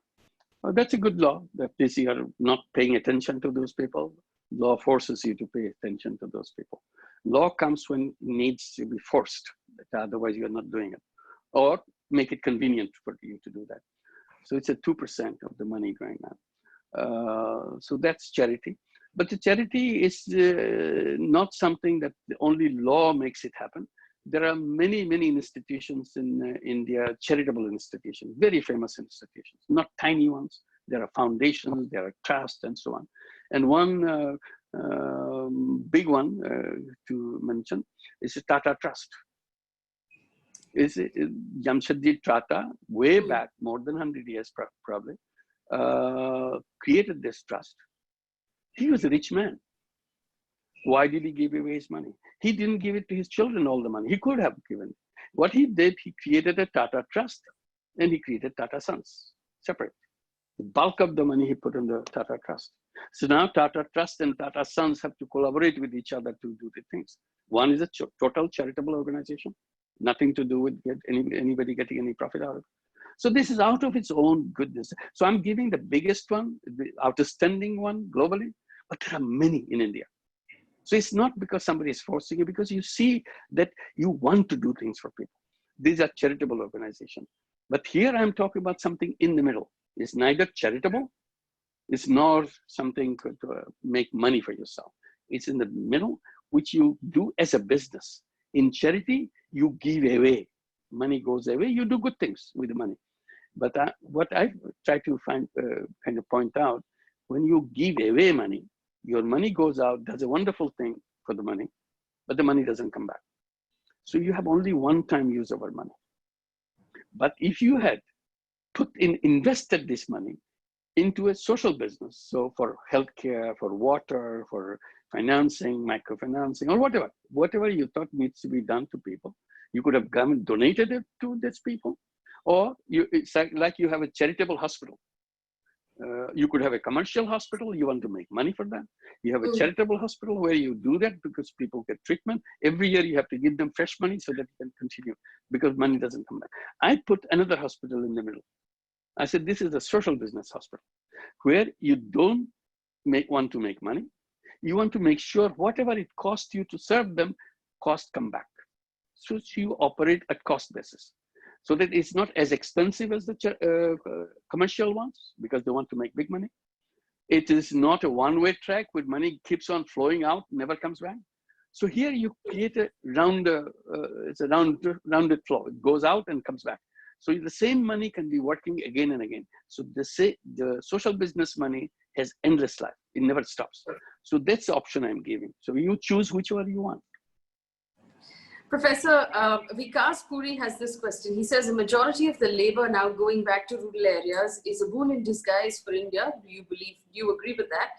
[SPEAKER 5] That's a good law, that this you are not paying attention to those people. Law forces you to pay attention to those people. Law comes when it needs to be forced, otherwise you're not doing it. Or make it convenient for you to do that. So it's a 2% of the money going on. So that's charity. But the charity is not something that only law makes it happen. There are many, many institutions in India, charitable institutions, very famous institutions, not tiny ones. There are foundations, there are trusts, and so on. And one big one to mention is the Tata Trust. Jamshedji Tata, way back, more than 100 years probably, created this trust. He was a rich man. Why did he give away his money? He didn't give it to his children, all the money. He could have given it. What he did, he created a Tata Trust and he created Tata Sons, separate. The bulk of the money he put in the Tata Trust. So now Tata Trust and Tata Sons have to collaborate with each other to do the things. One is a total charitable organization. Nothing to do with anybody getting any profit out of it. So this is out of its own goodness. So I'm giving the biggest one, the outstanding one globally, but there are many in India. So it's not because somebody is forcing you, because you see that you want to do things for people. These are charitable organizations. But here I'm talking about something in the middle. It's neither charitable, it's nor something to make money for yourself. It's in the middle, which you do as a business. In charity, you give away. Money goes away, you do good things with the money. But what I try to kind of point out, when you give away money, your money goes out, does a wonderful thing for the money, but the money doesn't come back. So you have only one-time use of our money. But if you had invested this money into a social business, so for healthcare, for water, for financing, microfinancing, or whatever you thought needs to be done to people, you could have donated it to these people, or it's like you have a charitable hospital. You could have a commercial hospital, you want to make money for that. You have a charitable hospital where you do that because people get treatment. Every year you have to give them fresh money so that you can continue, because money doesn't come back. I put another hospital in the middle. I said, this is a social business hospital where you don't want to make money. You want to make sure whatever it costs you to serve them, cost come back. So you operate at cost basis, so that it's not as expensive as the commercial ones, because they want to make big money. It is not a one-way track with money keeps on flowing out, never comes back. So here you create a it's a rounded flow. It goes out and comes back. So the same money can be working again and again. So the social business money has endless life. It never stops. So that's the option I'm giving. So you choose which one you want.
[SPEAKER 2] Professor Vikas Puri has this question. He says, a majority of the labor now going back to rural areas is a boon in disguise for India. Do you agree with that?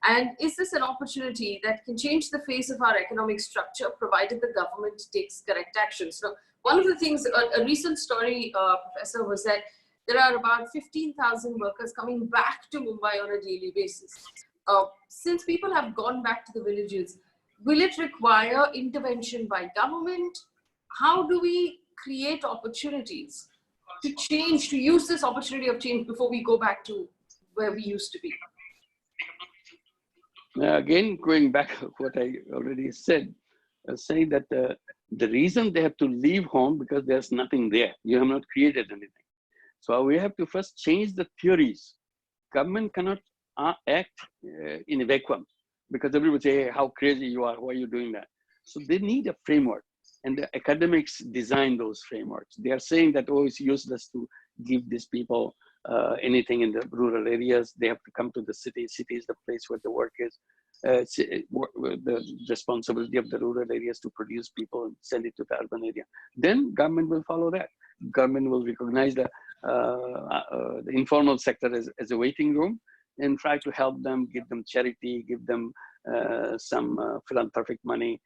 [SPEAKER 2] And is this an opportunity that can change the face of our economic structure, provided the government takes correct action? So one of the things, a recent story, Professor, was that there are about 15,000 workers coming back to Mumbai on a daily basis. Since people have gone back to the villages, will it require intervention by government? How do we create opportunities to change, to use this opportunity of change before we go back to where we used to be?
[SPEAKER 5] Again, going back to what I already said, saying that the reason they have to leave home because there's nothing there. You have not created anything. So we have to first change the theories. Government cannot act in a vacuum, because everybody say, hey, how crazy you are, why are you doing that? So they need a framework, and the academics design those frameworks. They are saying that, oh, it's useless to give these people anything in the rural areas. They have to come to the city. City is the place where the work is. The responsibility of the rural areas to produce people and send it to the urban area. Then government will follow that. Government will recognize the informal sector as a waiting room, and try to help them, give them charity, give them some philanthropic money,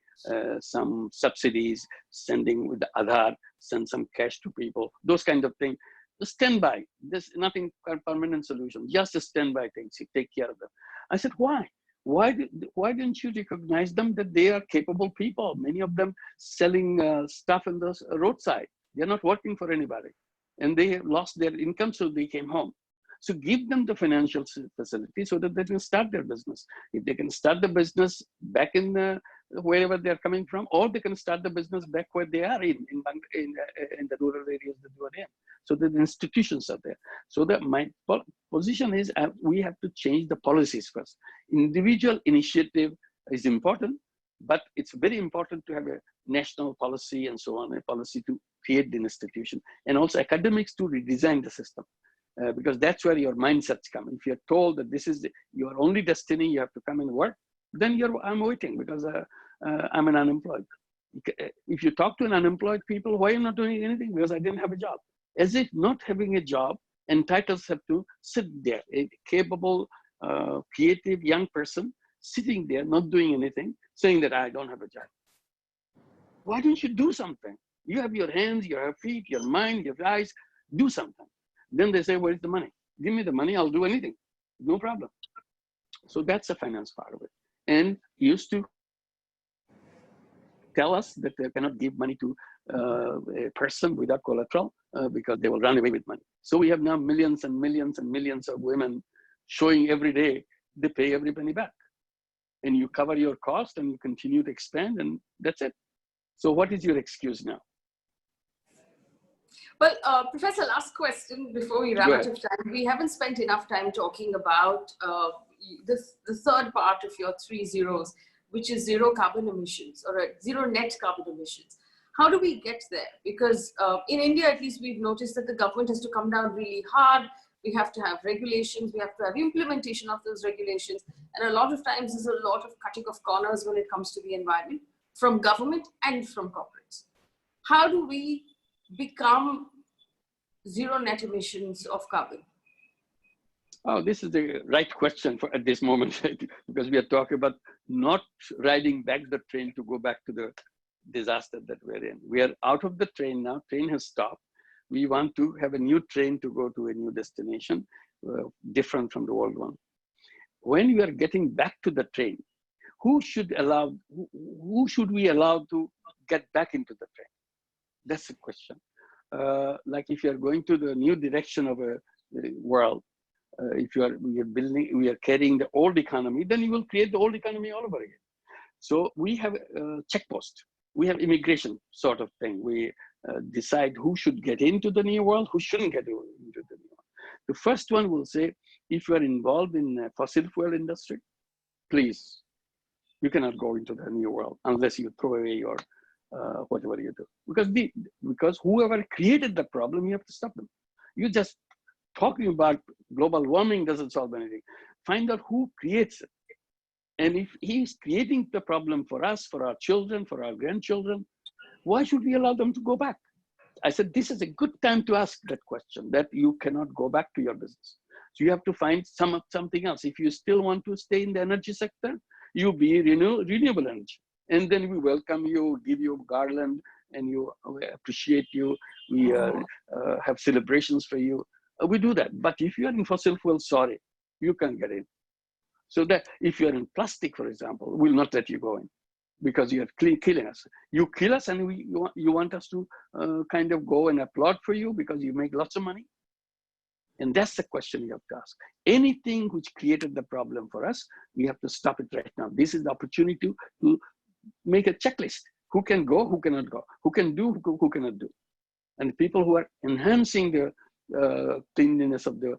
[SPEAKER 5] some subsidies, sending with the Aadhaar, send some cash to people, those kind of things. The standby, there's nothing permanent solution, just a standby things, you take care of them. I said, why? Why didn't you recognize them that they are capable people? Many of them selling stuff on the roadside. They're not working for anybody. And they lost their income, so they came home. So give them the financial facility so that they can start their business. If they can start the business back in wherever they're coming from, or they can start the business back where they are in the rural areas that you are in. So that the institutions are there. So that my position is we have to change the policies first. Individual initiative is important, but it's very important to have a national policy and so on, a policy to create the institution, and also academics to redesign the system. Because that's where your mindsets come. If you're told that this is your only destiny, you have to come and work, then I'm waiting because I'm an unemployed. If you talk to an unemployed people, why are you not doing anything? Because I didn't have a job. As if not having a job entitles have to sit there, a capable, creative young person sitting there, not doing anything, saying that I don't have a job. Why don't you do something? You have your hands, your feet, your mind, your eyes, do something. Then they say, where's the money? Give me the money, I'll do anything. No problem. So that's the finance part of it. And used to tell us that they cannot give money to a person without collateral because they will run away with money. So we have now millions and millions and millions of women showing every day they pay every penny back. And you cover your cost and you continue to expand, and that's it. So what is your excuse now?
[SPEAKER 2] Well, Professor, last question before we run out of time. We haven't spent enough time talking about the third part of your 3 zeros, which is zero carbon emissions or zero net carbon emissions. How do we get there? Because in India, at least, we've noticed that the government has to come down really hard. We have to have regulations. We have to have implementation of those regulations. And a lot of times there's a lot of cutting of corners when it comes to the environment from government and from corporates. How do we become zero net emissions of carbon?
[SPEAKER 5] Oh, this is the right question for at this moment, because we are talking about not riding back the train to go back to the disaster that we're in. We are out of the train now. Train has stopped. We want to have a new train to go to a new destination, different from the old one. When we are getting back to the train, who should we allow to get back into the train? That's the question. Like if you are going to the new direction of a world, if we are carrying the old economy, then you will create the old economy all over again. So we have a check post. We have immigration sort of thing. We decide who should get into the new world, who shouldn't get into the new world. The first one will say, if you are involved in fossil fuel industry, please, you cannot go into the new world unless you throw away your whatever you do. Because whoever created the problem, you have to stop them. You just talking about global warming doesn't solve anything. Find out who creates it. And if he's creating the problem for us, for our children, for our grandchildren, why should we allow them to go back? I said, this is a good time to ask that question, that you cannot go back to your business. So you have to find something else. If you still want to stay in the energy sector, you be renewable energy. And then we welcome you, give you garland, and we appreciate you. We have celebrations for you. We do that. But if you are in fossil fuel, sorry, you can't get in. So that if you're in plastic, for example, we'll not let you go in because you're killing us. You kill us and you want us to kind of go and applaud for you because you make lots of money? And that's the question you have to ask. Anything which created the problem for us, we have to stop it right now. This is the opportunity to make a checklist. Who can go, who cannot go? Who can do, who cannot do? And people who are enhancing the cleanliness of the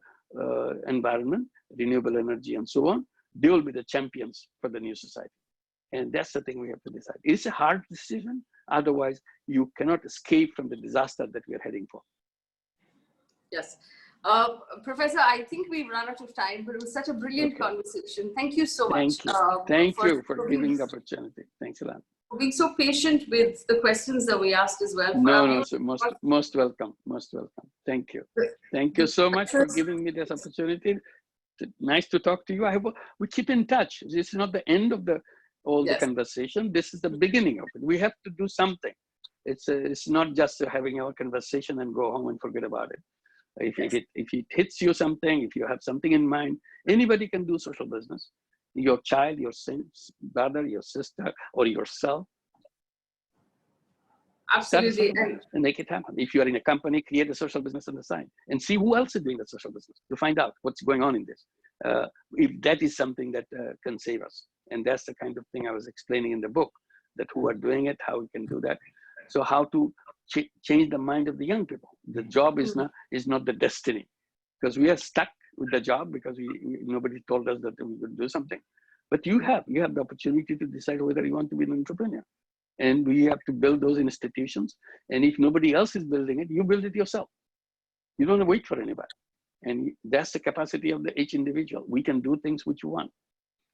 [SPEAKER 5] environment, renewable energy and so on, they will be the champions for the new society. And that's the thing we have to decide. It's a hard decision. Otherwise, you cannot escape from the disaster that we are heading for.
[SPEAKER 2] Yes. Professor, I think we've run out of time, but it was such a brilliant conversation. Thank you so much.
[SPEAKER 5] Thank you for giving the opportunity. Thanks a lot.
[SPEAKER 2] For being so patient with the questions that we asked as well.
[SPEAKER 5] No, sir, most welcome, most welcome. Thank you. Thank you so much for giving me this opportunity. Nice to talk to you. I hope we keep in touch. This is not the end of the conversation. This is the beginning of it. We have to do something. It's not just having our conversation and go home and forget about it. If it hits you something, if you have something in mind, anybody can do social business. Your child, your brother, your sister, or yourself.
[SPEAKER 2] Absolutely.
[SPEAKER 5] And make it happen. If you are in a company, create a social business on the side and see who else is doing the social business to find out what's going on in this. If that is something that can save us. And that's the kind of thing I was explaining in the book, that who are doing it, how we can do that. So how to change the mind of the young people. The job is not the destiny, because we are stuck with the job because nobody told us that we would do something. But you have the opportunity to decide whether you want to be an entrepreneur. And we have to build those institutions. And if nobody else is building it, you build it yourself. You don't wait for anybody. And that's the capacity of each individual. We can do things which we want.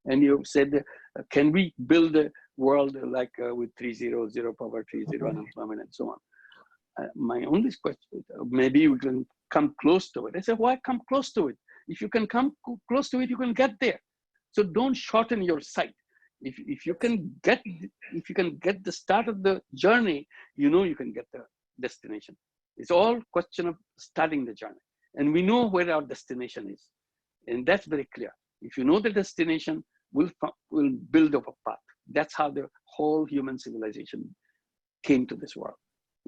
[SPEAKER 5] And you said, can we build a world like with 3-0, zero poverty, zero unemployment, and so on? My only question, maybe we can come close to it. I said, why come close to it? If you can come close to it, you can get there. So don't shorten your sight. If you can get the start of the journey, you can get the destination. It's all question of starting the journey. And we know where our destination is. And that's very clear. If you know the destination, we'll build up a path. That's how the whole human civilization came to this world.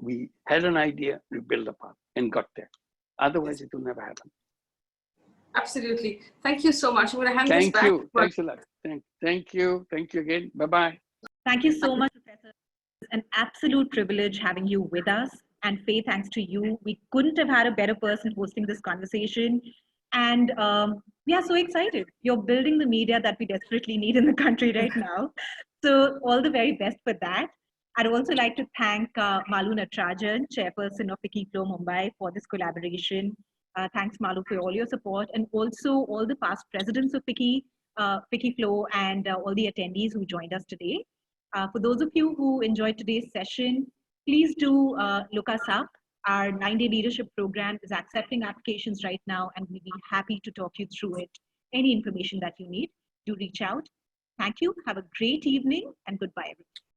[SPEAKER 5] We had an idea, we built a path and got there. Otherwise, it will never happen.
[SPEAKER 2] Absolutely. Thank you so much. I'm going to hand this
[SPEAKER 5] Thank
[SPEAKER 2] back.
[SPEAKER 5] you. Thanks a lot. Thank you. Thank you again. Bye-bye.
[SPEAKER 6] Thank you so much, Professor. It's an absolute privilege having you with us. And Faye, thanks to you. We couldn't have had a better person hosting this conversation. And we are so excited. You're building the media that we desperately need in the country right now. So all the very best for that. I'd also like to thank Malu Natarajan, chairperson of FICCI Flo Mumbai, for this collaboration. Thanks, Malu, for all your support, and also all the past presidents of FICCI Flo, and all the attendees who joined us today. For those of you who enjoyed today's session, please do look us up. Our 9-day leadership program is accepting applications right now, and we'd be happy to talk you through it. Any information that you need, do reach out. Thank you. Have a great evening, and goodbye, everyone.